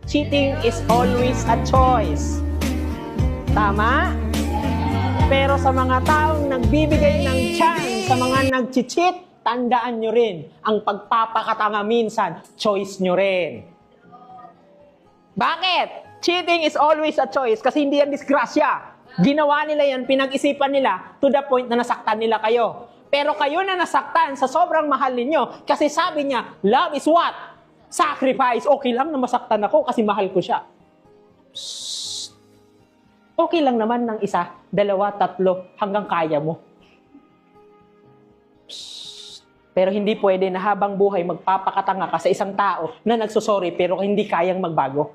cheating is always a choice. Tama? Pero sa mga taong nagbibigay ng chance sa mga nag-cheat, tandaan nyo rin, ang pagpapakatanga minsan, choice nyo rin. Bakit? Cheating is always a choice kasi hindi yan disgrasya. Ginawa nila yan, pinag-isipan nila to the point na nasaktan nila kayo. Pero kayo na nasaktan sa sobrang mahal ninyo kasi sabi niya, love is what? Sacrifice. Okay lang na masaktan ako kasi mahal ko siya. Psst. Okay lang naman ng isa, dalawa, tatlo, hanggang kaya mo. Psst. Pero hindi pwede na habang buhay magpapakatanga ka sa isang tao na nagsusorry pero hindi kayang magbago.